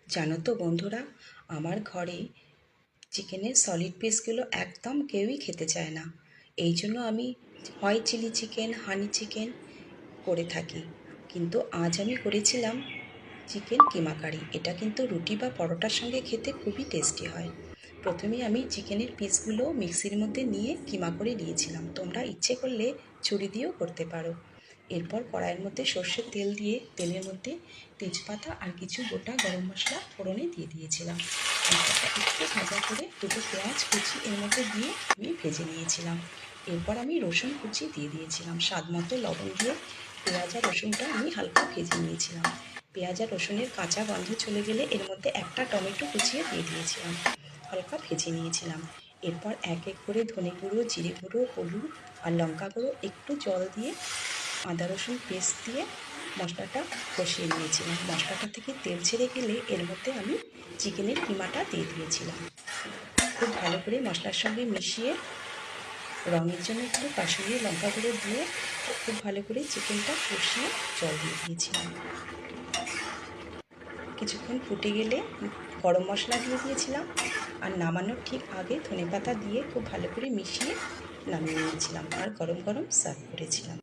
জানো তো বন্ধুরা, আমার ঘরে চিকেনের সলিড পিসগুলো একদম কেউই খেতে চায় না। এই জন্য আমি হয় চিলি চিকেন, হানি চিকেন করে থাকি। কিন্তু আজ আমি করেছিলাম চিকেন কিমা কারি। এটা কিন্তু রুটি বা পরোটার সঙ্গে খেতে খুবই টেস্টি হয়। প্রথমে আমি চিকেনের পিসগুলো মিক্সির মধ্যে নিয়ে কিমা করে নিয়েছিলাম। তোমরা ইচ্ছে করলে ছুরি দিয়েও করতে পারো। এরপর কড়াইয়ের মধ্যে সর্ষের তেল দিয়ে তেলের মধ্যে তেজপাতা আর কিছু গোটা গরম মশলা ফোড়নে দিয়ে দিয়েছিলাম। মশলাটা একটু ভাজা করে দুটো পেঁয়াজ কুচি এর মধ্যে দিয়ে আমি ভেজে নিয়েছিলাম। এরপর আমি রসুন কুচি দিয়ে দিয়েছিলাম। স্বাদ মতো লবণ দিয়ে পেঁয়াজ আর রসুনটা আমি হালকা ভেজে নিয়েছিলাম। পেঁয়াজ আর রসুনের কাঁচা গন্ধ চলে গেলে এর মধ্যে একটা টমেটো কুচিয়ে দিয়ে দিয়েছিলাম। হালকা ভেজে নিয়েছিলাম। এরপর এক এক করে ধনে গুঁড়ো, জিরে গুঁড়ো, হলুদ আর লঙ্কা গুঁড়ো একটু জল দিয়ে আদা রসুন পেস্ট দিয়ে মশলাটা কষিয়ে নিয়েছিলাম। মশলাটা থেকে তেল ছেড়ে গেলে এর মধ্যে আমি চিকেনের কিমাটা দিয়ে দিয়েছিলাম। খুব ভালো করে মশলার সঙ্গে মিশিয়ে রঙের জন্য একটু কাশ্মীরি লঙ্কা গুঁড়ো দিয়ে খুব ভালো করে চিকেনটা কষিয়ে জল দিয়ে দিয়েছিলাম। কিছুক্ষণ ফুটে গেলে গরম মশলা দিয়ে দিয়েছিলাম আর নামানোর ঠিক আগে ধনেপাতা দিয়ে খুব ভালো করে মিশিয়ে নামিয়ে নিয়েছিলাম আর গরম গরম সার্ভ করেছিলাম।